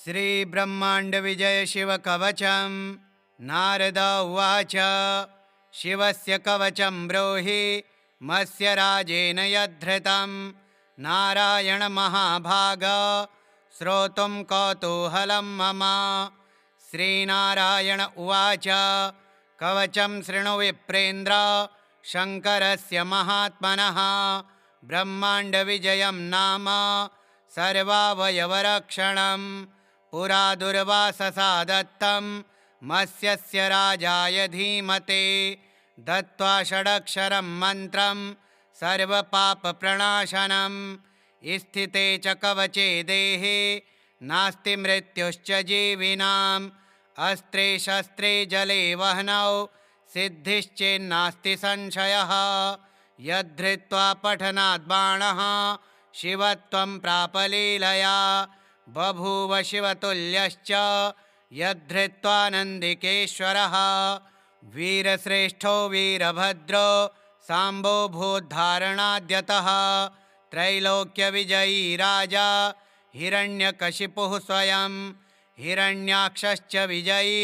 श्रीब्रह्माण्डविजय शिवकवचं नारद उवाच। शिवस्य कवचं ब्रूहि मत्स्य राजेन यद्धृतं नारायण महाभाग श्रोतुं कौतूहलं मम। श्रीनारायण उवाच। कवचं शृणु विप्रेन्द्र शङ्करस्य महात्मनः ब्रह्माण्डविजयं नाम सर्वावयवरक्षणं पुरा दुर्वाससा दत्तं मत्स्यस्य राजाय धीमते दत्त्वा षडक्षरं मन्त्रं सर्वपापप्रणाशनं स्थिते च कवचे देहे नास्ति मृत्युश्च जीविनाम् अस्त्रे शस्त्रे जले वह्नौ सिद्धिश्चेन्नास्ति संशयः यद्धृत्वा पठनात् बाणः शिवत्वं प्राप लीलया बभूव शिवतुल्यश्च यद्धृत्वा नन्दिकेश्वरः वीरश्रेष्ठो वीरभद्रो साम्बो भूद्धारणाद्यतः त्रैलोक्यविजयी राजा हिरण्यकशिपुः स्वयं हिरण्याक्षश्च विजयी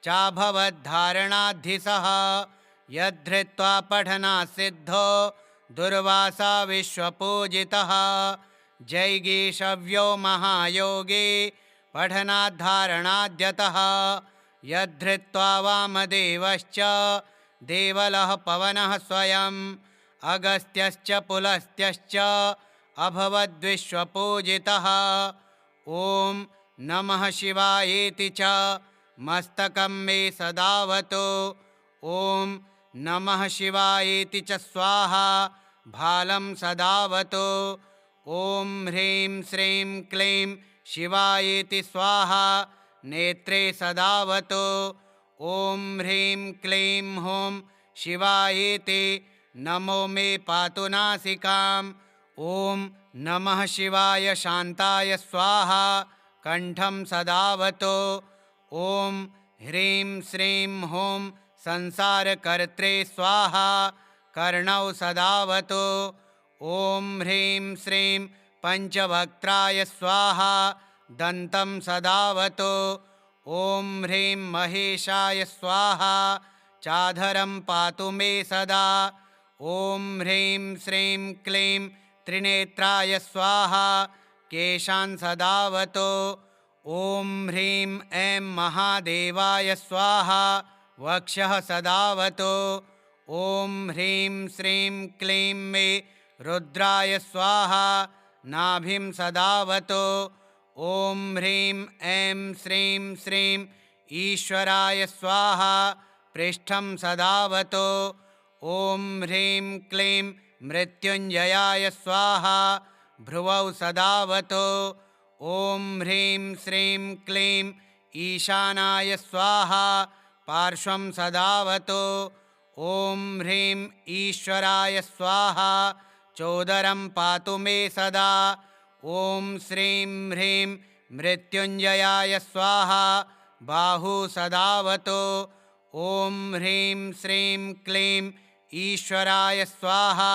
चाभवद्धारणाद्धिसः यद्धृत्वा पठनात् सिद्धो दुर्वासा विश्वपूजितः जैगीषव्यो महायोगी पठनाद्धारणाद्यतः यद्धृत्वा वामदेवश्च देवलः पवनः स्वयं अगस्त्यश्च पुलस्त्यश्च अभवद्विश्वपूजितः। ॐ नमः शिवायेति च मस्तकं मे सदावतु। ॐ नमः शिवायेति च स्वाहा भालं सदावतु। ॐ ह्रीं श्रीं क्लीं शिवायेति स्वाहा नेत्रे सदावतु। ॐ ह्रीं क्लीं हूं शिवायेति नमो मे पातु नासिकाम्। ॐ नमः शिवाय शान्ताय स्वाहा कण्ठं सदावतु। ॐ ह्रीं श्रीं हूं संसारकर्त्रे स्वाहा कर्णौ सदावतु। ॐ ह्रीं श्रीं पञ्चवक्त्राय स्वाहा दन्तं सदावतु। ॐ ह्रीं महेशाय स्वाहा चाधरं पातु मे सदा। ॐ ह्रीं श्रीं क्लीं त्रिनेत्राय स्वाहा केशान् सदावतु। ॐ ह्रीं ऐं महादेवाय स्वाहा वक्षः सदावतु। ॐ ह्रीं श्रीं क्लीं मे रुद्राय स्वाहा नाभिं सदावतु। ॐ ह्रीं ऐं श्रीं श्रीं ईश्वराय स्वाहा पृष्ठं सदावतु। ॐ ह्रीं क्लीं मृत्युञ्जयाय स्वाहा भ्रुवौ सदावतु। ॐ ह्रीं श्रीं क्लीं ईशानाय स्वाहा पार्श्वं सदावतु। ॐ ह्रीं ईश्वराय स्वाहा चोदरं पातु मे सदा। ॐ श्रीं ह्रीं मृत्युञ्जयाय स्वाहा बाहू सदावतु। ॐ ह्रीं श्रीं क्लीं ईश्वराय स्वाहा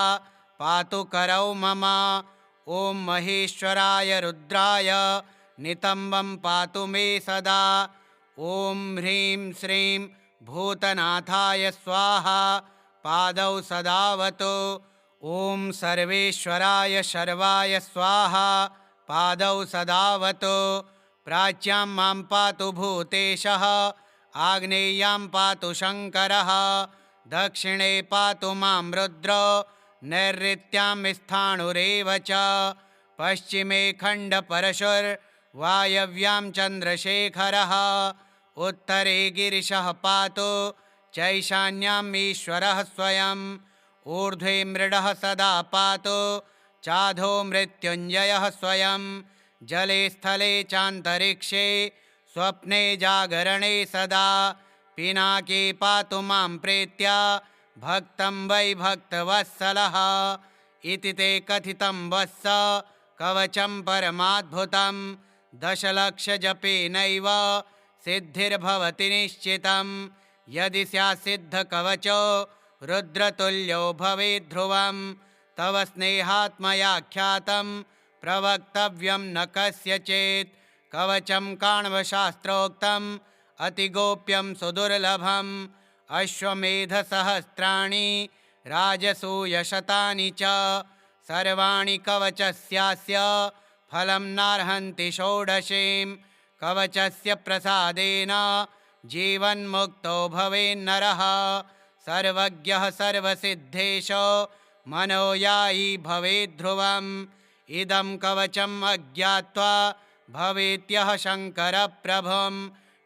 पातु करौ मम। ॐ महेश्वराय रुद्राय नितम्बं पातु मे सदा। ॐ ह्रीं श्रीं भूतनाथाय स्वाहा पादौ सदावतु। ॐ सर्वेश्वराय शर्वाय स्वाहा पादौ सदावतु। प्राच्यां मां पातु भूतेशः आग्नेय्यां पातु शङ्करः दक्षिणे पातु मां रुद्रो नैऋत्यां स्थाणुरेव च पश्चिमे खण्डपरशुर्वायव्यां चन्द्रशेखरः उत्तरे गिरिशः पातु चैशान्याम् ईश्वरः स्वयं ऊर्ध्वे मृडः सदा पातु चाधो मृत्युञ्जयः स्वयं जले स्थले चान्तरिक्षे स्वप्ने जागरणे सदा पिनाके पातु मां प्रीत्या भक्तं वै भक्तवत्सलः इति ते कथितं वत्स कवचं परमाद्भुतं दशलक्षजपेनैव सिद्धिर्भवति निश्चितं यदि स्यात् सिद्धकवचो रुद्रतुल्यो भवेत् ध्रुवं तव स्नेहात्मयाख्यातं प्रवक्तव्यं न कस्यचित् कवचं काण्वशास्त्रोक्तम् अतिगोप्यं सुदुर्लभम् अश्वमेधसहस्राणि राजसूयशतानि च सर्वाणि कवचस्यास्य फलं नार्हन्ति षोडशीं कवचस्य प्रसादेन जीवन्मुक्तो भवेन्नरः सर्वज्ञः सर्वसिद्धेशो मनोयायी भवेद्ध्रुवम् इदं कवचम् अज्ञात्वा भवेत्यः शङ्करप्रभुं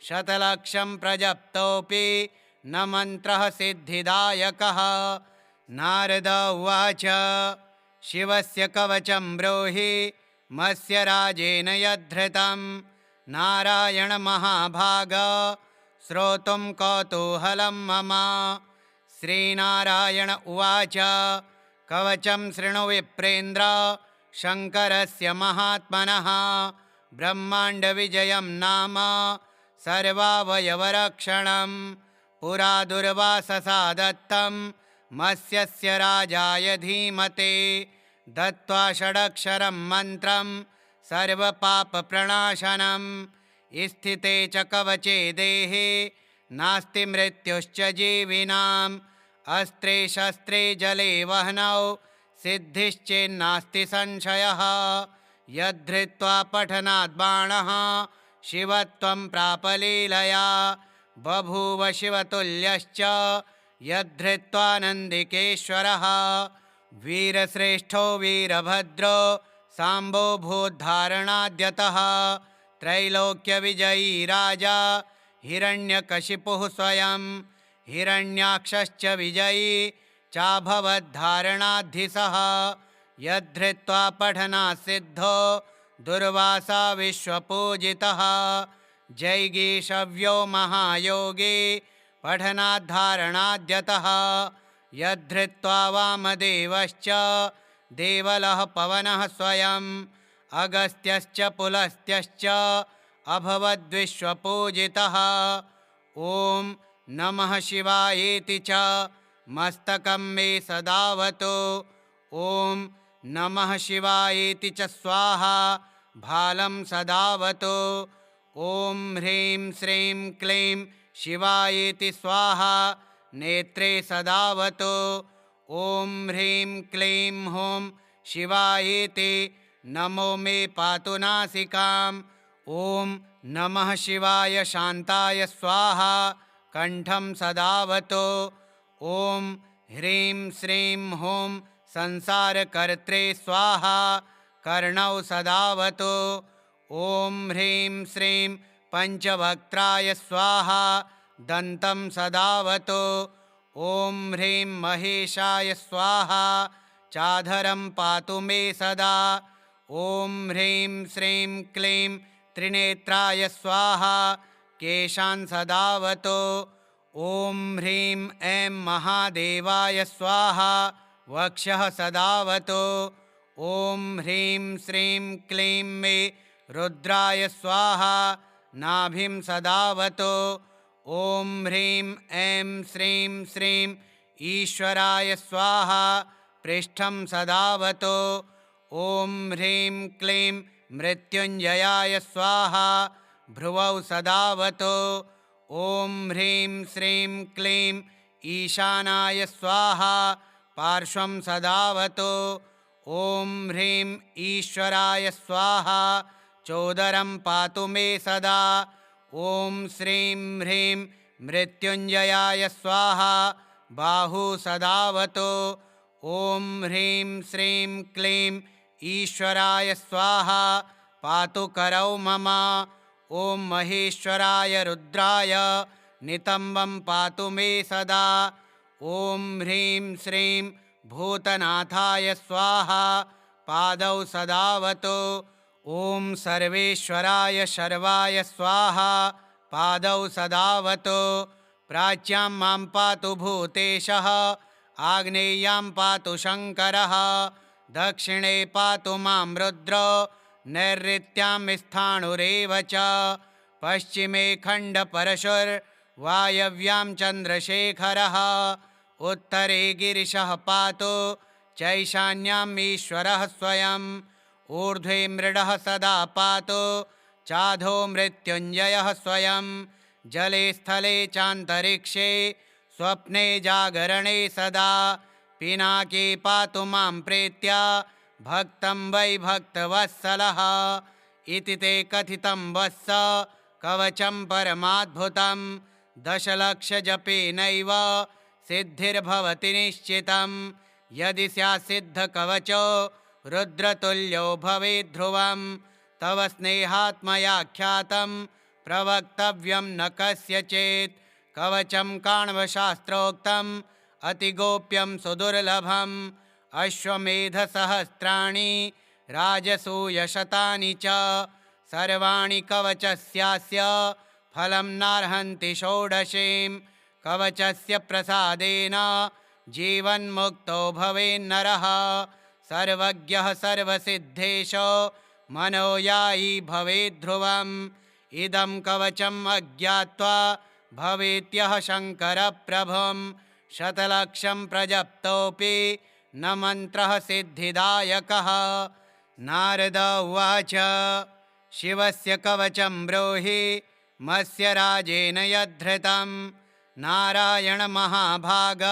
शतलक्षं प्रजप्तोऽपि न मन्त्रः सिद्धिदायकः। नारद उवाच शिवस्य कवचं ब्रूहि मत्स्य राजेन यद्धृतं नारायण महाभाग श्रोतुं कौतूहलं मम। श्रीनारायण उवाच कवचं शृणु विप्रेन्द्र शङ्करस्य महात्मनः ब्रह्माण्डविजयं नाम सर्वावयवरक्षणं पुरा दुर्वाससा दत्तं मत्स्यस्य राजाय धीमते दत्त्वा षडक्षरं मन्त्रं सर्वपापप्रणाशनं स्थिते च कवचे देहे नास्ति मृत्युश्च जीविनाम् अस्त्रे शस्त्रे जले वह्नौ सिद्धिश्चेन्नास्ति संशयः यद्धृत्वा पठनात् बाणः शिवत्वं प्रापलीलया बभूव शिवतुल्यश्च यद्धृत्वा नन्दिकेश्वरः वीरश्रेष्ठो वीरभद्रो साम्बो भूद्धारणाद्यतः त्रैलोक्यविजयी राजा हिरण्यकशिपुः स्वयं हिरण्याक्षश्च विजयी चाभवद्धारणाद्धिसः यद्धृत्वा पठनात् सिद्धो दुर्वासा विश्वपूजितः जैगीषव्यो महायोगी पठनाद्धारणाद्यतः यद्धृत्वा वामदेवश्च देवलः पवनः स्वयं अगस्त्यश्च पुलस्त्यश्च अभवद्विश्वपूजितः। ॐ नमः शिवायेति च मस्तकं मे सदावतु ॐ नमः शिवायेति च स्वाहा भालं सदावतु ॐ ह्रीं श्रीं क्लीं शिवायेति स्वाहा नेत्रे सदावतु ॐ ह्रीं क्लीं हूं शिवायेति नमो मे पातु नासिकाम् ॐ नमः शिवाय शान्ताय स्वाहा कण्ठं सदावतु ॐ ह्रीं श्रीं हूं संसारकर्त्रे स्वाहा कर्णौ सदावतु ॐ ह्रीं श्रीं पञ्चवक्त्राय स्वाहा दन्तं सदावतु ॐ ह्रीं महेशाय स्वाहा चाधरं पातु मे सदा ॐ ह्रीं श्रीं क्लीं त्रिनेत्राय स्वाहा केशान् सदावतु ॐ ह्रीं ऐं महादेवाय स्वाहा वक्षः सदावतु ॐ ह्रीं श्रीं क्लीं मे रुद्राय स्वाहा नाभिं सदावतु ॐ ह्रीं ऐं श्रीं श्रीं ईश्वराय स्वाहा पृष्ठं सदावतु ॐ ह्रीं क्लीं मृत्युञ्जयाय स्वाहा भ्रुवौ सदावतु ॐ ह्रीं श्रीं क्लीं ईशानाय स्वाहा पार्श्वं सदावतु ॐ ह्रीं ईश्वराय स्वाहा चोदरं पातु मे सदा ॐ श्रीं ह्रीं मृत्युञ्जयाय स्वाहा बाहू सदावतु ॐ ह्रीं श्रीं क्लीं ईश्वराय स्वाहा पातु करौ मम ॐ महेश्वराय रुद्राय नितम्बं पातु मे सदा ॐ ह्रीं श्रीं भूतनाथाय स्वाहा पादौ सदावतु ॐ सर्वेश्वराय शर्वाय स्वाहा पादौ सदावतु प्राच्यां मां पातु भूतेशः आग्नेय्यां पातु शङ्करः दक्षिणे पातु मां रुद्रो नैऋत्यां स्थाणुरेव च पश्चिमे खण्डपरशुर्वायव्यां चन्द्रशेखरः उत्तरे गिरिशः पातु चैशान्याम् ईश्वरः स्वयं ऊर्ध्वे मृडः सदा पातु चाधो मृत्युञ्जयः स्वयं जले स्थले चान्तरिक्षे स्वप्ने जागरणे सदा पिनाकी पातु मां प्रीत्य भक्तं वै भक्तवत्सलः इति ते कथितं वत्स कवचं परमाद्भुतं दशलक्षजपेनैव सिद्धिर्भवति निश्चितं यदि स्यात् सिद्धकवचो रुद्रतुल्यो भवेत् ध्रुवं तव स्नेहात्मयाख्यातं प्रवक्तव्यं न कस्यचित् कवचं काण्वशास्त्रोक्तम् अतिगोप्यं सुदुर्लभम् अश्वमेधसहस्राणि राजसूयशतानि च सर्वाणि कवचस्यास्य फलं नार्हन्ति षोडशीं कवचस्य प्रसादेन जीवन्मुक्तो भवेन्नरः सर्वज्ञः सर्वसिद्धेशो मनोयायी भवेद्ध्रुवम् इदं कवचम् अज्ञात्वा भवेत्यः शङ्करप्रभुं शतलक्षं प्रजप्तोऽपि न मन्त्रः सिद्धिदायकः। नारद उवाच शिवस्य कवचं ब्रूहि मत्स्य राजेन यद्धृतं नारायण महाभाग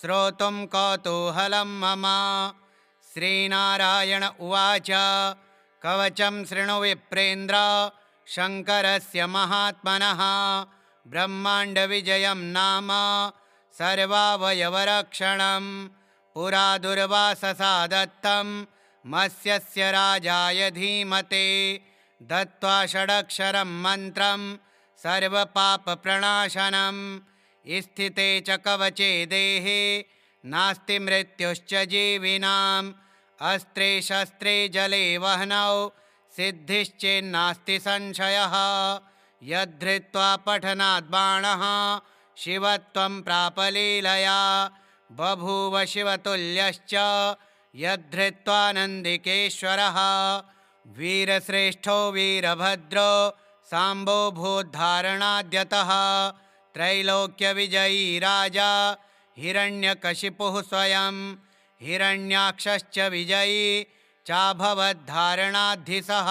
श्रोतुं कौतूहलं मम। श्रीनारायण उवाच कवचं शृणु विप्रेन्द्र शङ्करस्य महात्मनः ब्रह्माण्डविजयं नाम सर्वावयवरक्षणं पुरा दुर्वाससा दत्तं मत्स्यस्य राजाय धीमते दत्त्वा षडक्षरं मन्त्रं सर्वपापप्रणाशनं स्थिते च कवचे देहे नास्ति मृत्युश्च जीविनाम् अस्त्रे शस्त्रे जले वह्नौ सिद्धिश्चेन्नास्ति संशयः यद्धृत्वा पठनात् बाणः शिवत्वं प्रापलीलया बभूव शिवतुल्यश्च यद्धृत्वा नन्दिकेश्वरः वीरश्रेष्ठो वीरभद्रो साम्बो भूद्धारणाद्यतः त्रैलोक्यविजयी राजा हिरण्यकशिपुः स्वयं हिरण्याक्षश्च विजयी चाभवद्धारणाद्धिसः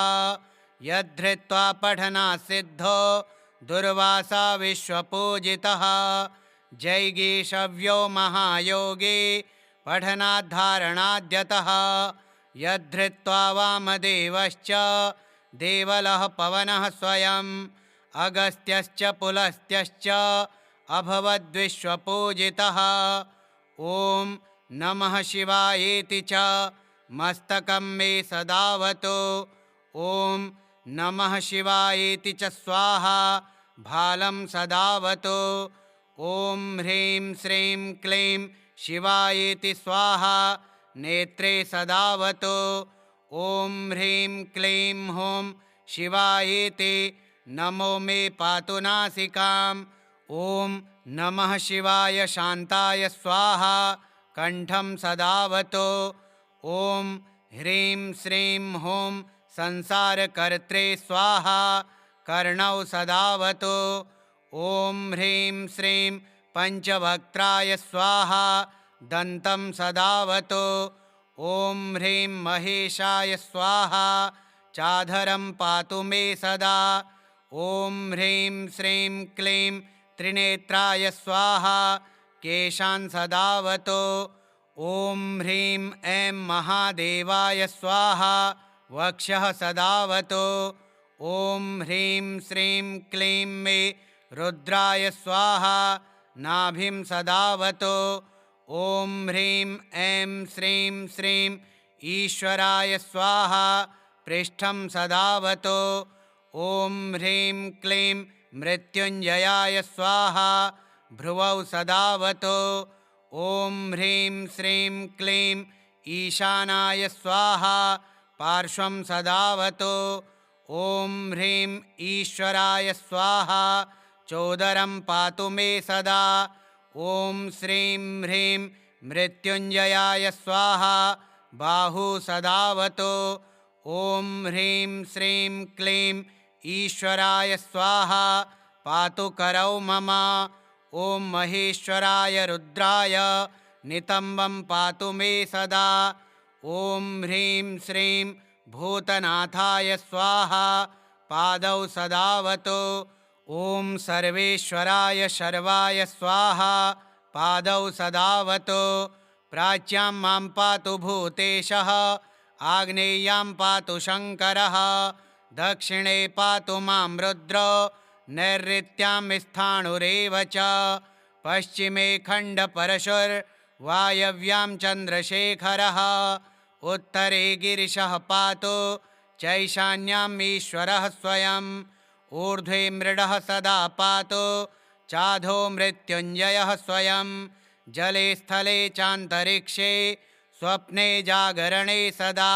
यद्धृत्वा पठनात् सिद्धो दुर्वासा विश्वपूजितः जैगीषव्यो महायोगी पठनाद्धारणाद्यतः यद्धृत्वा वामदेवश्च देवलः पवनः स्वयं अगस्त्यश्च पुलस्त्यश्च अभवद्विश्वपूजितः। ॐ नमः शिवायेति च मस्तकं मे सदावतु ॐ नमः शिवायेति च स्वाहा भालं सदावतु ॐ ह्रीं श्रीं क्लीं शिवायेति स्वाहा नेत्रे सदावतु ॐ ह्रीं क्लीं हूं शिवायेति नमो मे पातु नासिकाम् ॐ नमः शिवाय शान्ताय स्वाहा कण्ठं सदावतु ॐ ह्रीं श्रीं हूं संसारकर्त्रे स्वाहा कर्णौ सदावतु ॐ ह्रीं श्रीं पञ्चवक्त्राय स्वाहा दन्तं सदावतु ॐ ह्रीं महेशाय स्वाहा चाधरं पातु मे सदा ॐ ह्रीं श्रीं क्लीं त्रिनेत्राय स्वाहा केशान् सदावतु ॐ ह्रीं ऐं महादेवाय स्वाहा वक्षः सदावतु ॐ ह्रीं श्रीं क्लीं मे रुद्राय स्वाहा नाभिं सदावतु ॐ ह्रीं ऐं श्रीं श्रीं ईश्वराय स्वाहा पृष्ठं सदावतु ॐ ह्रीं क्लीं मृत्युञ्जयाय स्वाहा भ्रुवौ सदावतु ॐ ह्रीं श्रीं क्लीं ईशानाय स्वाहा पार्श्वं सदावतु ॐ ह्रीं ईश्वराय स्वाहा चोदरं पातु मे सदा ॐ श्रीं ह्रीं मृत्युञ्जयाय स्वाहा बाहू सदावतु ॐ ह्रीं श्रीं क्लीं ईश्वराय स्वाहा पातु करौ मम ॐ महेश्वराय रुद्राय नितम्बं पातु मे सदा ॐ ह्रीं श्रीं भूतनाथाय स्वाहा पादौ सदावतु। ॐ सर्वेश्वराय शर्वाय स्वाहा पादौ सदावतु। प्राच्यां मां पातु भूतेशः आग्नेयां पातु शङ्करः दक्षिणे पातु मां रुद्रो नैऋत्यां स्थाणुरेव च पश्चिमे खण्डपरशुर्वायव्यां चन्द्रशेखरः उत्तरे गिरिशः पातु चैशान्याम् ईश्वरः स्वयम् ऊर्ध्वे मृडः सदा पातु चाधो मृत्युञ्जयः स्वयं जले स्थले चान्तरिक्षे स्वप्ने जागरणे सदा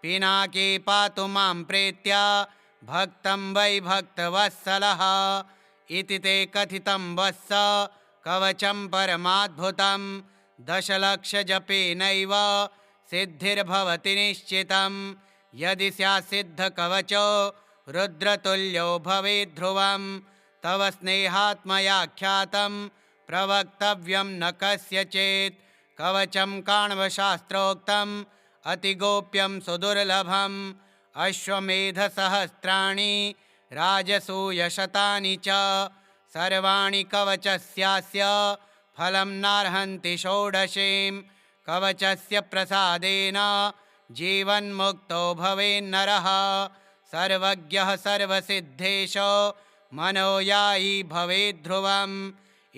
पिनाके पातु मां प्रेत्या भक्तं वै भक्तवत्सलः इति ते कथितं वत्स कवचं परमाद्भुतं दशलक्षजपेनैव सिद्धिर्भवति निश्चितं यदि स्यात् सिद्धकवचो रुद्रतुल्यो भवेत् ध्रुवं तव स्नेहात्मयाख्यातं प्रवक्तव्यं न कस्यचित् कवचं काण्वशास्त्रोक्तम् अतिगोप्यं सुदुर्लभम् अश्वमेधसहस्राणि राजसूयशतानि च सर्वाणि कवचस्यास्य फलं नार्हन्ति षोडशीं कवचस्य प्रसादेन जीवन्मुक्तो भवेन्नरः सर्वज्ञः सर्वसिद्धेशो मनोयायी भवेद्ध्रुवम्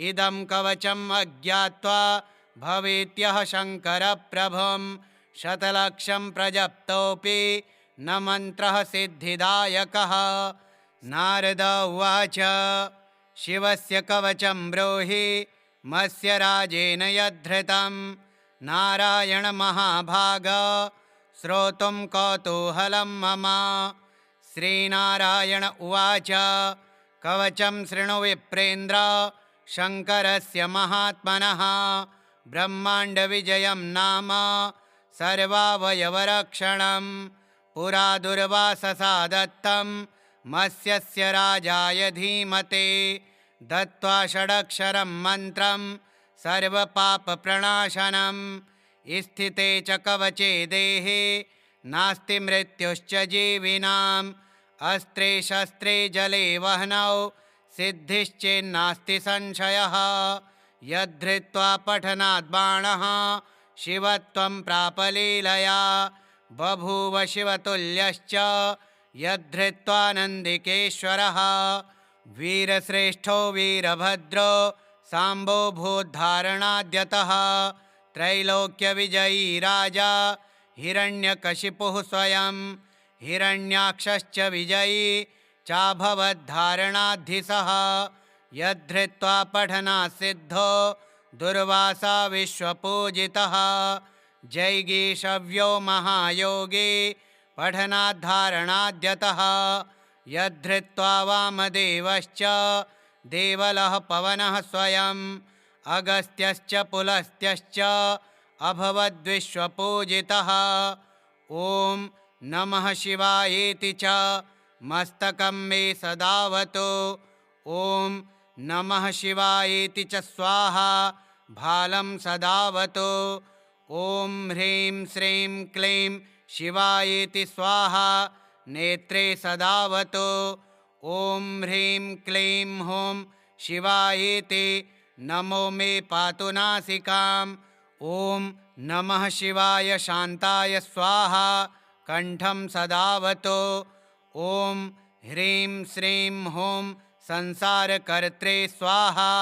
इदं कवचम् अज्ञात्वा भवेत्यः शङ्करप्रभुं शतलक्षं प्रजप्तोऽपि न मन्त्रः सिद्धिदायकः। नारद उवाच शिवस्य कवचं ब्रूहि मत्स्य राजेन यद्धृतं नारायण महाभाग श्रोतुं कौतूहलं मम। श्रीनारायण उवाच कवचं शृणु विप्रेन्द्र शङ्करस्य महात्मनः ब्रह्माण्डविजयं नाम सर्वावयवरक्षणं पुरा दुर्वाससा दत्तं मत्स्यस्य राजाय धीमते दत्त्वा षडक्षरं मन्त्रं सर्वपापप्रणाशनं स्थिते च कवचे देहे नास्ति मृत्युश्च जीविनाम् अस्त्रे शस्त्रे जले वह्नौ सिद्धिश्चेन्नास्ति संशयः यद्धृत्वा पठनात् बाणः शिवत्वं प्रापलीलया बभूव शिवतुल्यश्च यद्धृत्वा नन्दिकेश्वरः वीरश्रेष्ठो वीरभद्रो साम्बो भूद्धारणाद्यतः त्रैलोक्यविजयी राजा हिरण्यकशिपुः स्वयं हिरण्याक्षश्च विजयी चाभवद्धारणाद्धिसः यद्धृत्वा पठनात् सिद्धो दुर्वासा विश्वपूजितः जैगीषव्यो महायोगी पठनाद्धारणाद्यतः यद्धृत्वा वामदेवश्च देवलः पवनः स्वयं अगस्त्यश्च पुलस्त्यश्च अभवद्विश्वपूजितः। ॐ नमः शिवायेति च मस्तकं मे सदावतु। ॐ नमः शिवायेति च स्वाहा भालं सदावतु। ॐ ह्रीं श्रीं क्लीं शिवायेति स्वाहा नेत्रे सदावतु। ॐ ह्रीं क्लीं हूं शिवायेति नमो मे पातु नासिकाम्। ॐ नमः शिवाय शान्ताय स्वाहा कण्ठं सदावतु। ॐ ह्रीं श्रीं हूं संसारकर्त्रे स्वाहा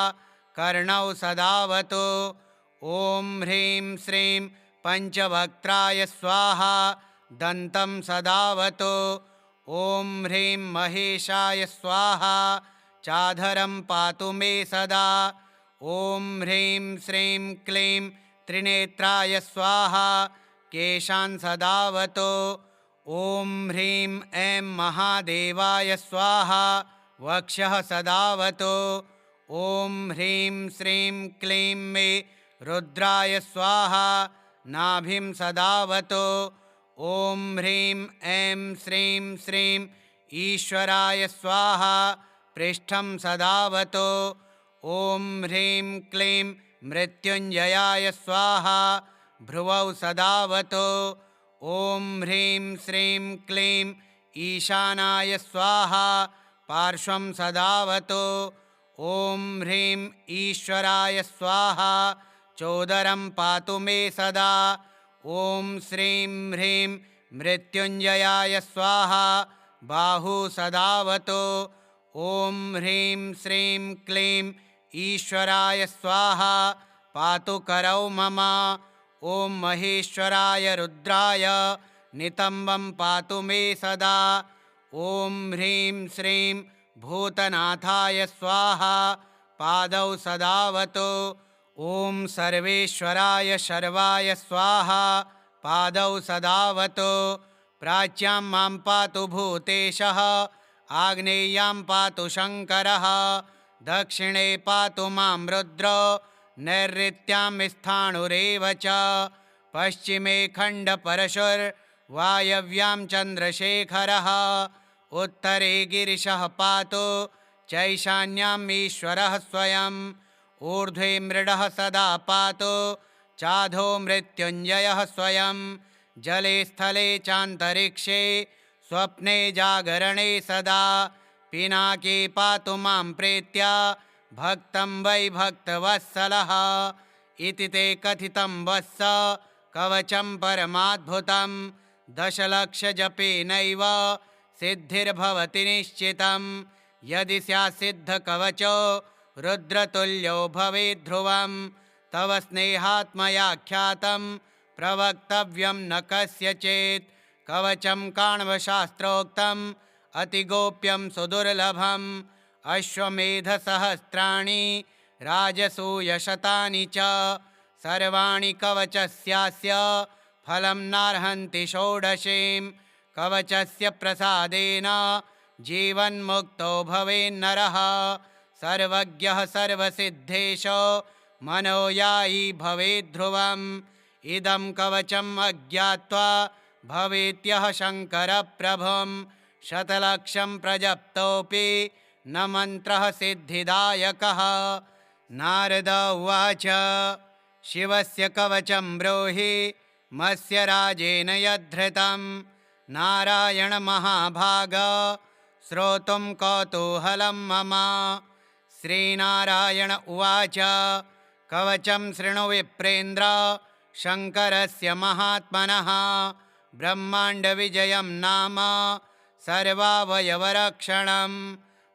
कर्णौ सदावतु। ॐ ह्रीं श्रीं पञ्चवक्त्राय स्वाहा दन्तं सदावतु। ॐ ह्रीं महेशाय स्वाहा चाधरं पातु मे सदा। ॐ ह्रीं श्रीं क्लीं त्रिनेत्राय स्वाहा केशान् सदावतु। ॐ ह्रीं ऐं महादेवाय स्वाहा वक्षः सदावतु। ॐ ह्रीं श्रीं क्लीं मे रुद्राय स्वाहा नाभिं सदावतु। ॐ ह्रीं ऐं श्रीं श्रीं ईश्वराय स्वाहा पृष्ठं सदावतु। ॐ ह्रीं क्लीं मृत्युञ्जयाय स्वाहा भ्रुवौ सदावतु। ॐ ह्रीं श्रीं क्लीं ईशानाय स्वाहा पार्श्वं सदावतु। ॐ ह्रीं ईश्वराय स्वाहा चोदरं पातु मे सदा। ॐ श्रीं ह्रीं मृत्युञ्जयाय स्वाहा बाहु सदावतु। ॐ ह्रीं श्रीं क्लीं ईश्वराय स्वाहा पातु करौ मम। ॐ महेश्वराय रुद्राय नितम्बं पातु मे सदा। ॐ ह्रीं श्रीं भूतनाथाय स्वाहा पादौ सदावतु। ॐ सर्वेश्वराय शर्वाय स्वाहा पादौ सदावतु। प्राच्यां मां पातु भूतेशः आग्नेय्यां पातु शङ्करः दक्षिणे पातु मां रुद्रो नैऋत्यां स्थाणुरेव च पश्चिमे खण्डपरशुर्वायव्यां चन्द्रशेखरः उत्तरे गिरिशः पातु चैशान्याम् ईश्वरः स्वयम् ऊर्ध्वे मृडः सदा पातु चाधो मृत्युञ्जयः स्वयं जले स्थले चान्तरिक्षे स्वप्ने जागरणे सदा पिनाके पातु मां प्रेत्य भक्तं वै भक्तवत्सलः इति ते कथितं वत्स कवचं परमाद्भुतं दशलक्षजपेनैव सिद्धिर्भवति निश्चितं यदि स्यात् सिद्धकवचो रुद्रतुल्यो भवेत् ध्रुवं तव स्नेहात्मयाख्यातं प्रवक्तव्यं न कस्यचित् कवचं काण्वशास्त्रोक्तम् अतिगोप्यं सुदुर्लभम् अश्वमेधसहस्राणि राजसूयशतानि च सर्वाणि कवचस्यास्य फलं नार्हन्ति षोडशीं कवचस्य प्रसादेन जीवन्मुक्तो भवेन्नरः सर्वज्ञः सर्वसिद्धेशो मनोयायी भवेद्ध्रुवम् इदं कवचम् अज्ञात्वा भवेत्यः शङ्करप्रभुं शतलक्षं प्रजप्तोऽपि न मन्त्रः सिद्धिदायकः। नारद उवाच शिवस्य कवचं ब्रूहि मत्स्य राजेन यद्धृतं नारायण महाभाग श्रोतुं कौतूहलं मम। श्रीनारायण उवाच कवचं शृणु विप्रेन्द्र शङ्करस्य महात्मनः ब्रह्माण्डविजयं नाम सर्वावयवरक्षणं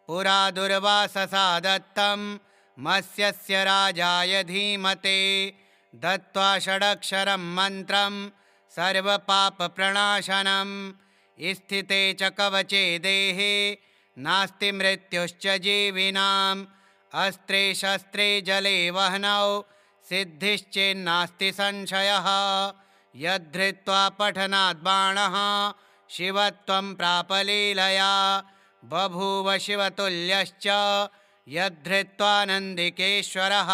पुरा दुर्वाससा दत्तं मत्स्यस्य राजाय धीमते दत्त्वा षडक्षरं मन्त्रं सर्वपापप्रणाशनं स्थिते च कवचे देहे नास्ति मृत्युश्च जीविनाम् अस्त्रे शस्त्रे जले वह्नौ सिद्धिश्चेन्नास्ति संशयः यद्धृत्वा पठनात् बाणः शिवत्वं प्रापलीलया बभूव शिवतुल्यश्च यद्धृत्वा नन्दिकेश्वरः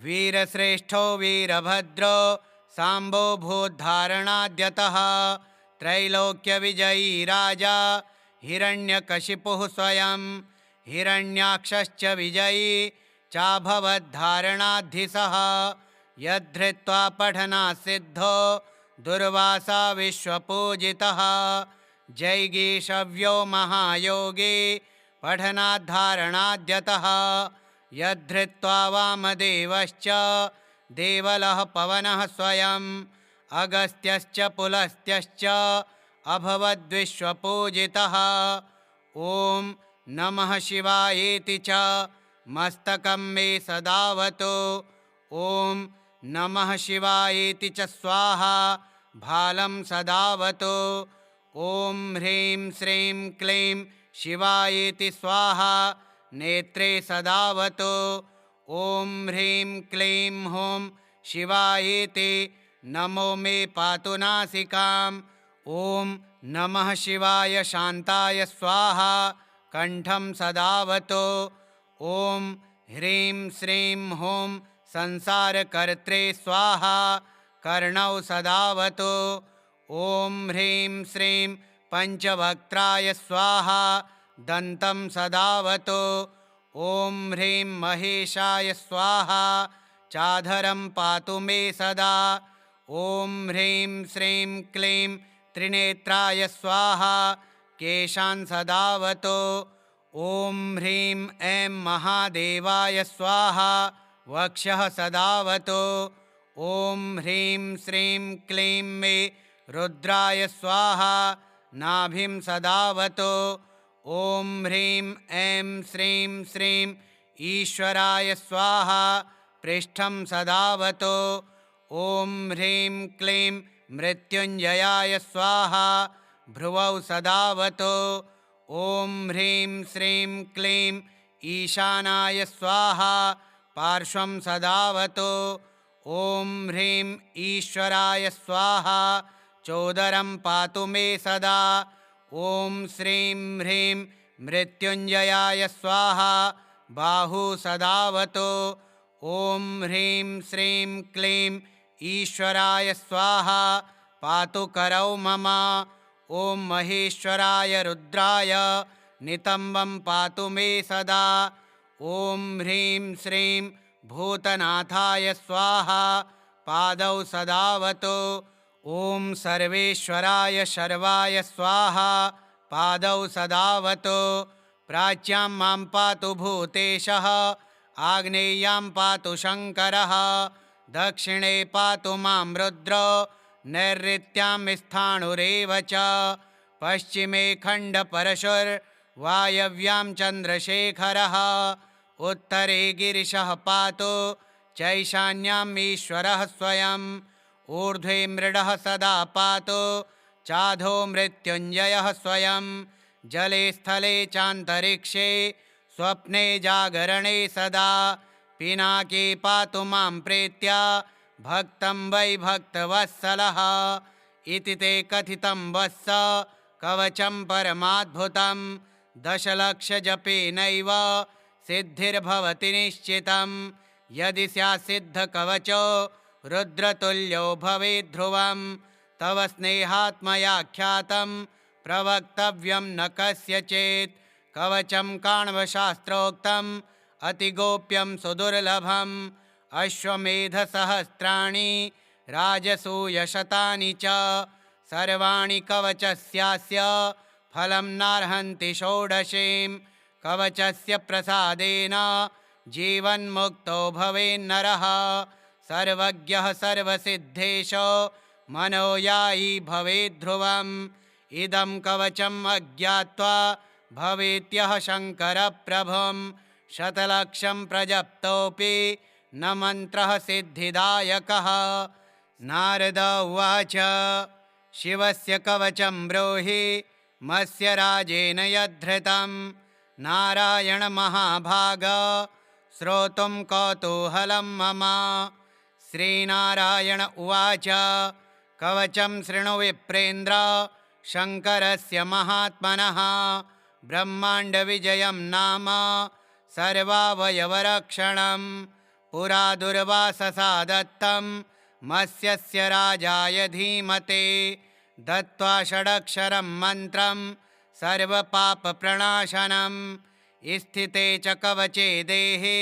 वीरश्रेष्ठो वीरभद्रो साम्बो भूद्धारणाद्यतः त्रैलोक्यविजयी राजा हिरण्यकशिपुः स्वयं हिरण्याक्षश्च विजयी चाभवद्धारणाद्धिसः यद्धृत्वा पठनात् सिद्धो दुर्वासा विश्वपूजितः जैगीषव्यो महायोगी पठनाद्धारणाद्यतः यद्धृत्वा वामदेवश्च देवलः पवनः स्वयं अगस्त्यश्च पुलस्त्यश्च अभवद्विश्वपूजितः। ॐ नमः शिवायेति च मस्तकं मे सदावतु। ॐ नमः शिवायेति च स्वाहा भालं सदावतु। ॐ ह्रीं श्रीं क्लीं शिवायेति स्वाहा नेत्रे सदावतु। ॐ ह्रीं क्लीं हूं शिवायेति नमो मे पातु नासिकाम्। ॐ नमः शिवाय शान्ताय स्वाहा कण्ठं सदावतु। ॐ ह्रीं श्रीं हूं संसारकर्त्रे स्वाहा कर्णौ सदावतु। ॐ ह्रीं श्रीं पञ्चवक्त्राय स्वाहा दन्तं सदावतु। ॐ ह्रीं महेशाय स्वाहा चाधरं पातु मे सदा। ॐ ह्रीं श्रीं क्लीं त्रिनेत्राय स्वाहा केशान् सदावतो। ॐ ह्रीं ऐं महादेवाय स्वाहा वक्षः सदावतो। ॐ ह्रीं श्रीं क्लीं मे रुद्राय स्वाहा नाभिं सदावतो। ॐ ह्रीं ऐं श्रीं श्रीं ईश्वराय स्वाहा पृष्ठं सदावतो। ॐ ह्रीं क्लीं मृत्युञ्जयाय स्वाहा भ्रुवौ सदावतो। ॐ ह्रीं श्रीं क्लीं ईशानाय स्वाहा पार्श्वं सदावतो। ॐ ह्रीं ईश्वराय स्वाहा चोदरं पातु मे सदा। ॐ श्रीं ह्रीं मृत्युञ्जयाय स्वाहा बाहू सदावतो। ॐ ह्रीं श्रीं क्लीं ईश्वराय स्वाहा पातु करौ मम। ॐ महेश्वराय रुद्राय नितम्बं पातु मे सदा। ॐ ह्रीं श्रीं भूतनाथाय स्वाहा पादौ सदावतो। ॐ सर्वेश्वराय शर्वाय स्वाहा पादौ सदावतो। प्राच्यां मां पातु भूतेशः आग्नेय्यां पातु शङ्करः दक्षिणे पातु मां रुद्रो नैऋत्यां स्थाणुरेव च पश्चिमे खण्डपरशुर्वायव्यां चन्द्रशेखरः उत्तरे गिरिशः पातु चैशान्याम् ईश्वरः स्वयम् ऊर्ध्वे मृडः सदा पातु चाधो मृत्युञ्जयः स्वयं जले स्थले चान्तरिक्षे स्वप्ने जागरणे सदा पिनाके पातु मां प्रेत्या भक्तं वै भक्तवत्सलः इति ते कथितं वत्स कवचं परमाद्भुतं दशलक्षजपेनैव सिद्धिर्भवति निश्चितं यदि स्यात् सिद्धकवचो रुद्रतुल्यो भवेत् ध्रुवं तव स्नेहात्मयाख्यातं प्रवक्तव्यं न कस्यचित् कवचं काण्वशास्त्रोक्तम् अतिगोप्यं सुदुर्लभम् अश्वमेधसहस्राणि राजसूयशतानि च सर्वाणि कवचस्यास्य फलं नार्हन्ति षोडशीं कवचस्य प्रसादेन जीवन्मुक्तो भवेन्नरः सर्वज्ञः सर्वसिद्धेशो मनोयायी भवेद्ध्रुवम् इदं कवचम् अज्ञात्वा भवेत्यः शङ्करप्रभुं शतलक्षं प्रजप्तोऽपि न मन्त्रः सिद्धिदायकः। नारद उवाच शिवस्य कवचं ब्रूहि मत्स्य राजेन यद्धृतं नारायण महाभाग श्रोतुं कौतूहलं मम। श्रीनारायण उवाच कवचं शृणु विप्रेन्द्र शङ्करस्य महात्मनः ब्रह्माण्डविजयं नाम सर्वावयवरक्षणं पुरा दुर्वाससा दत्तं मत्स्यस्य राजाय धीमते दत्त्वा षडक्षरं मन्त्रं सर्वपापप्रणाशनं स्थिते च कवचे देहे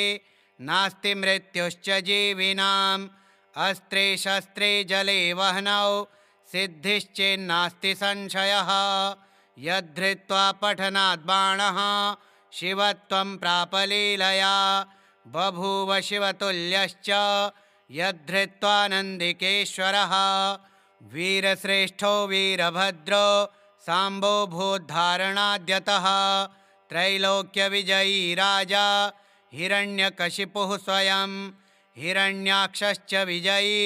नास्ति मृत्युश्च जीविनाम् अस्त्रे शस्त्रे जले वह्नौ सिद्धिश्चेन्नास्ति संशयः यद्धृत्वा पठनात् बाणः शिवत्वं प्रापलीलया बभूव शिवतुल्यश्च यद्धृत्वा नन्दिकेश्वरः वीरश्रेष्ठो वीरभद्रो साम्बो भूद्धारणाद्यतः त्रैलोक्यविजयी राजा हिरण्यकशिपुः स्वयं हिरण्याक्षश्च विजयी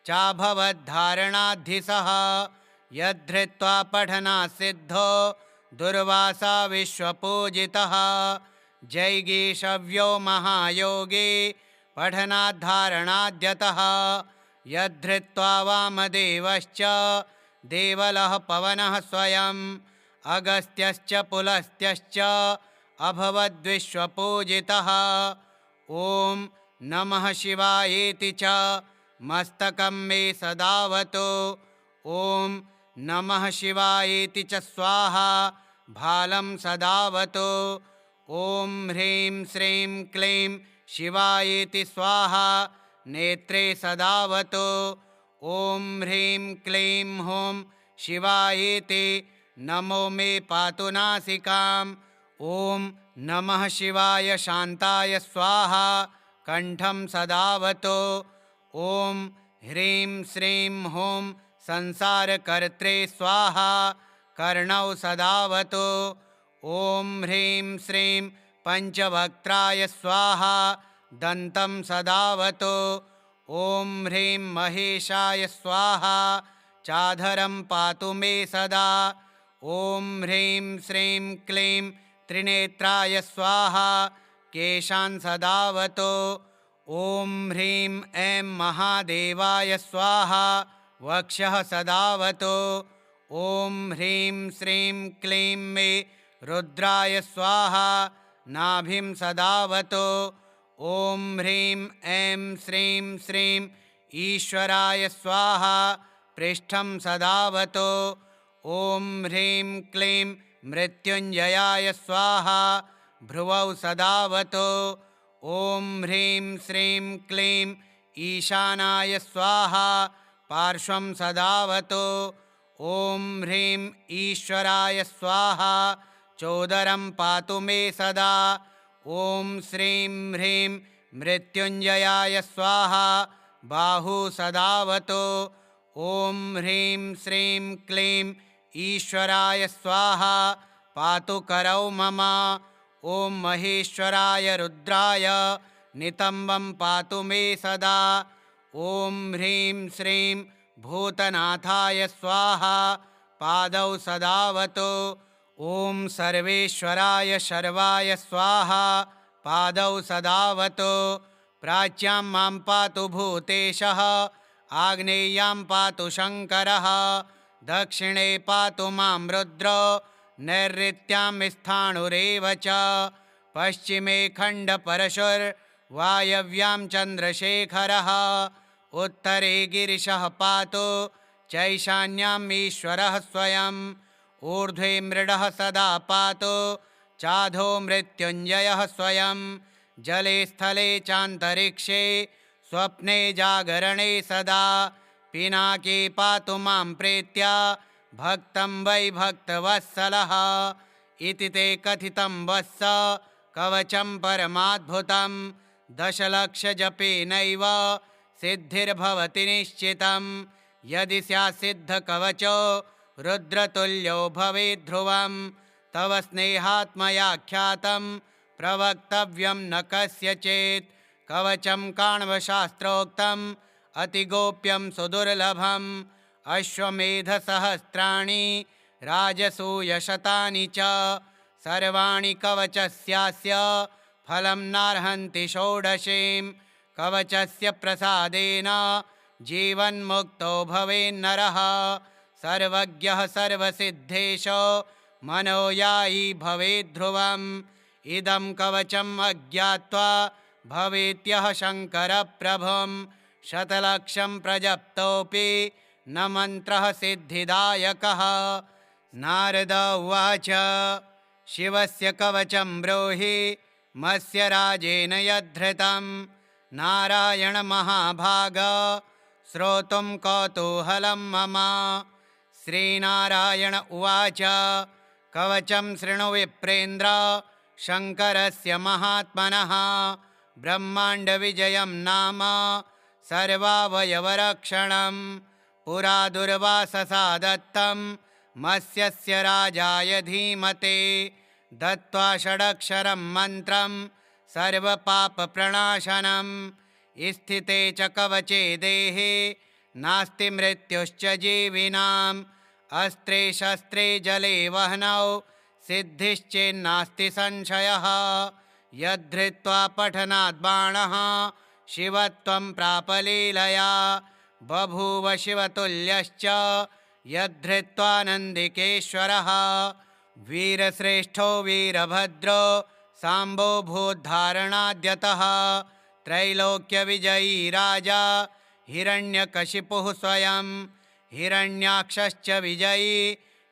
चाभवद्धारणाद्धिसः यद्धृत्वा पठनात् सिद्धो दुर्वासा विश्वपूजितः जैगीषव्यो महायोगी पठनाद्धारणाद्यतः यद्धृत्वा वामदेवश्च देवलः पवनः स्वयं अगस्त्यश्च पुलस्त्यश्च अभवद्विश्वपूजितः। ॐ नमः शिवायेति च मस्तकं मे सदावतु। ॐ नमः शिवायेति च स्वाहा भालं सदावतु। ॐ ह्रीं श्रीं क्लीं शिवायेति स्वाहा नेत्रे सदावतु। ॐ ह्रीं क्लीं हूं शिवायेति नमो मे पातु नासिकाम्। ॐ नमः शिवाय शान्ताय स्वाहा कण्ठं सदावतो। ॐ ह्रीं श्रीं हूं संसारकर्त्रे स्वाहा कर्णौ सदावतो। ॐ ह्रीं श्रीं पञ्चवक्त्राय स्वाहा दन्तं सदावतो। ॐ ह्रीं महेशाय स्वाहा चाधरं पातु मे सदा। ॐ ह्रीं श्रीं क्लीं त्रिनेत्राय स्वाहा केशान् सदावतो। ॐ ह्रीं ऐं महादेवाय स्वाहा वक्षः सदावतो। ॐ ह्रीं श्रीं क्लीं मे रुद्राय स्वाहा नाभिं सदावतो। ॐ ह्रीं ऐं श्रीं श्रीं ईश्वराय स्वाहा पृष्ठं सदावतो। ॐ ह्रीं क्लीं मृत्युञ्जयाय स्वाहा भ्रुवौ सदावतो। ॐ ह्रीं श्रीं क्लीं ईशानाय स्वाहा पार्श्वं सदावतो। ॐ ह्रीं ईश्वराय स्वाहा चोदरं पातु मे सदा। ॐ श्रीं ह्रीं मृत्युञ्जयाय स्वाहा बाहू सदावतो। ॐ ह्रीं श्रीं क्लीं ईश्वराय स्वाहा पातु करौ मम। ॐ महेश्वराय रुद्राय नितम्बं पातु मे सदा। ॐ ह्रीं श्रीं भूतनाथाय स्वाहा पादौ सदावतो। ॐ सर्वेश्वराय शर्वाय स्वाहा पादौ सदावतो। प्राच्यां मां पातु भूतेशः आग्नेय्यां पातु शङ्करः दक्षिणे पातु मां रुद्रो नैऋत्यां स्थाणुरेव च पश्चिमे खण्डपरशुर्वायव्यां चन्द्रशेखरः उत्तरे गिरिशः पातु चैशान्याम् ईश्वरः स्वयं ऊर्ध्वे मृडः सदा पातु चाधो मृत्युञ्जयः स्वयं जले स्थले चान्तरिक्षे स्वप्ने जागरणे सदा पिनाके पातु मां प्रेत्या भक्तं वै भक्तवत्सलः इति ते कथितं वत्स कवचं परमाद्भुतं दशलक्षजपेनैव सिद्धिर्भवति निश्चितं यदि स्यात् सिद्धकवचो रुद्रतुल्यो भवेत् ध्रुवं तव स्नेहात्मयाख्यातं प्रवक्तव्यं न कस्यचित् कवचं काण्वशास्त्रोक्तम् अतिगोप्यं सुदुर्लभम् अश्वमेधसहस्राणि राजसूयशतानि च सर्वाणि कवचस्यास्य फलं नार्हन्ति षोडशीं कवचस्य प्रसादेन जीवन्मुक्तो भवेन्नरः सर्वज्ञः सर्वसिद्धेशो मनोयायी भवेद्ध्रुवम् इदं कवचम् अज्ञात्वा भवेत्यः शङ्करप्रभुं शतलक्षं प्रजप्तोऽपि न मन्त्रः सिद्धिदायकः। नारद उवाच शिवस्य कवचं ब्रूहि मत्स्य राजेन यद्धृतं नारायण महाभाग श्रोतुं कौतूहलं मम। श्रीनारायण उवाच कवचं शृणु विप्रेन्द्र शङ्करस्य महात्मनः ब्रह्माण्डविजयं नाम सर्वावयवरक्षणं पुरा दुर्वाससा दत्तं मत्स्यस्य राजाय धीमते दत्त्वा षडक्षरं मन्त्रं सर्वपापप्रणाशनं स्थिते च कवचे देहे नास्ति मृत्युश्च जीविनाम् अस्त्रे शस्त्रे जले वह्नौ सिद्धिश्चेन्नास्ति संशयः यद्धृत्वा पठनात् बाणः शिवत्वं प्रापलीलया बभूव शिवतुल्यश्च यद्धृत्वा नन्दिकेश्वरः वीरश्रेष्ठो वीरभद्रो साम्बो भूद्धारणाद्यतः त्रैलोक्यविजयी राजा हिरण्यकशिपुः स्वयं हिरण्याक्षश्च विजयी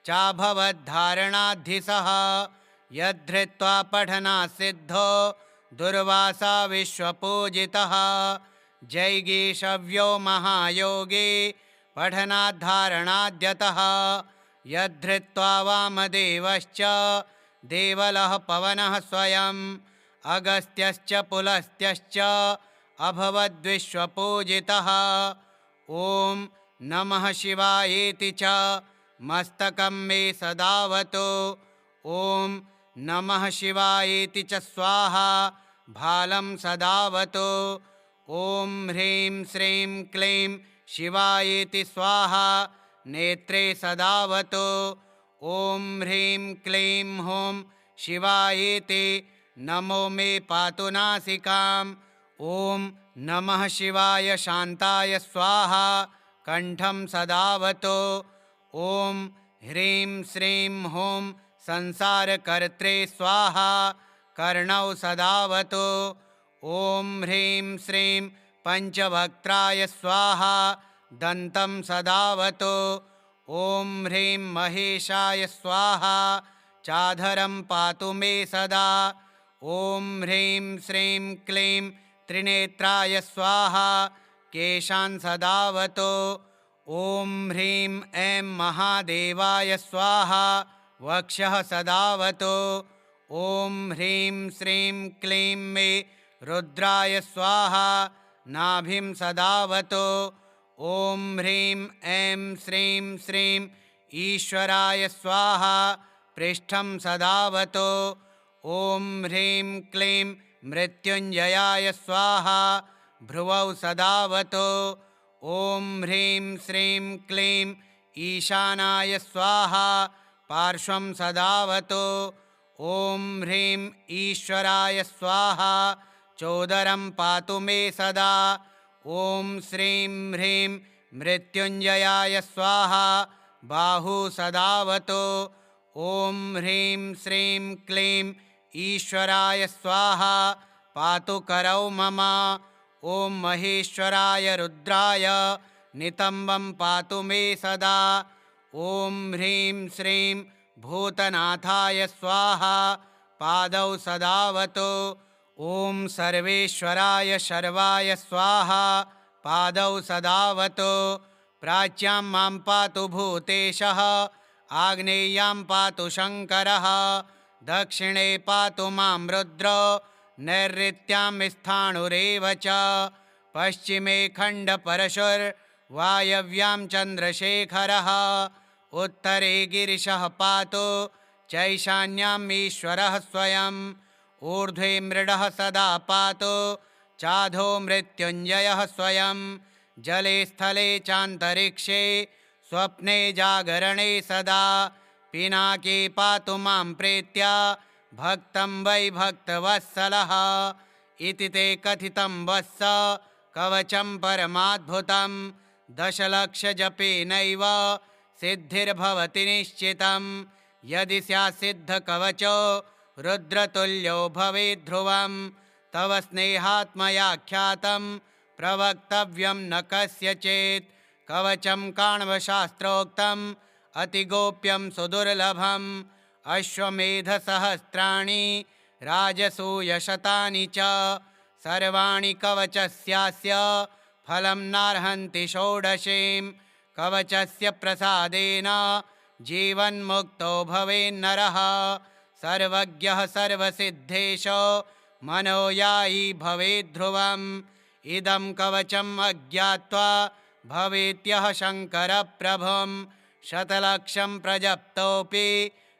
चाभवद्धारणाद्धिसः यद्धृत्वा पठनात् सिद्धो दुर्वासा विश्वपूजितः जैगीषव्यो महायोगी पठनाद्धारणाद्यतः यद्धृत्वा वामदेवश्च देवलः पवनः स्वयं अगस्त्यश्च पुलस्त्यश्च अभवद्विश्वपूजितः। ॐ नमः शिवायेति च मस्तकं मे सदावतु। ॐ नमः शिवायेति च स्वाहा भालं सदावतु। ॐ ह्रीं श्रीं क्लीं शिवायेति स्वाहा नेत्रे सदावतु। ॐ ह्रीं क्लीं हूं शिवायेति नमो मे पातु नासिकाम्। ॐ नमः शिवाय शान्ताय स्वाहा कण्ठं सदावतु। ॐ ह्रीं श्रीं हूं संसारकर्त्रे स्वाहा कर्णौ सदावतु। ॐ ह्रीं श्रीं पञ्चवक्त्राय स्वाहा दन्तं सदावतु। ॐ ह्रीं महेशाय स्वाहा चाधरं पातु मे सदा। ॐ ह्रीं श्रीं क्लीं त्रिनेत्राय स्वाहा केशान् सदावतु। ॐ ह्रीं ऐं महादेवाय स्वाहा वक्षः सदावतु। ॐ ह्रीं श्रीं क्लीं मे रुद्राय स्वाहा नाभिं सदावतु। ॐ ह्रीं ऐं श्रीं श्रीं ईश्वराय स्वाहा पृष्ठं सदावतु। ॐ ह्रीं क्लीं मृत्युञ्जयाय स्वाहा भ्रुवौ सदावतु। ॐ ह्रीं श्रीं क्लीं ईशानाय स्वाहा पार्श्वं सदावतु। ॐ ह्रीं ईश्वराय स्वाहा चोदरं पातु मे सदा। ॐ श्रीं ह्रीं मृत्युञ्जयाय स्वाहा बाहू सदावतु। ॐ ह्रीं श्रीं क्लीं ईश्वराय स्वाहा पातु करौ मम। ॐ महेश्वराय रुद्राय नितम्बं पातु मे सदा। ॐ ह्रीं श्रीं भूतनाथाय स्वाहा पादौ सदावतु। ॐ सर्वेश्वराय शर्वाय स्वाहा पादौ सदावतु। प्राच्यां मां पातु भूतेशः आग्नेय्यां पातु शङ्करः दक्षिणे पातु मां रुद्रो नैऋत्यां स्थाणुरेव च पश्चिमे खण्डपरशुर्वायव्यां चन्द्रशेखरः उत्तरे गिरिशः पातु चैशान्याम् ईश्वरः स्वयं ऊर्ध्वे मृडः सदा पातु चाधो मृत्युञ्जयः स्वयं जले स्थले चान्तरिक्षे स्वप्ने जागरणे सदा पिनाके पातु मां प्रीत्या भक्तं वै भक्तवत्सलः इति ते कथितं वत्स कवचं परमाद्भुतं दशलक्षजपेनैव सिद्धिर्भवति निश्चितं यदि स्यात् सिद्धकवचो रुद्रतुल्यो भवेत् ध्रुवं तव स्नेहात्मयाख्यातं प्रवक्तव्यं न कस्यचित् कवचं काण्वशास्त्रोक्तम् अतिगोप्यं सुदुर्लभम् अश्वमेधसहस्राणि राजसूयशतानि च सर्वाणि कवचस्यास्य फलं नार्हन्ति षोडशीं कवचस्य प्रसादेन जीवन्मुक्तो भवेन्नरः सर्वज्ञः सर्वसिद्धेशो मनोयायी भवेद्ध्रुवम् इदं कवचम् अज्ञात्वा भवेत्यः शङ्करप्रभुं शतलक्षं प्रजप्तोऽपि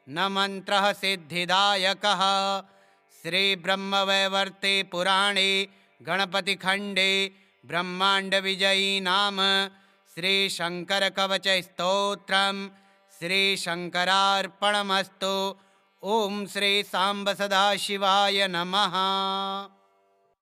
न मन्त्रः सिद्धिदायकः। श्रीब्रह्मवैवर्ते पुराणे गणपतिखण्डे ब्रह्माण्डविजयी नाम श्रीशङ्करकवचस्तोत्रम् श्रीशङ्करार्पणमस्तु। ॐ श्री साम्ब सदाशिवाय नमः।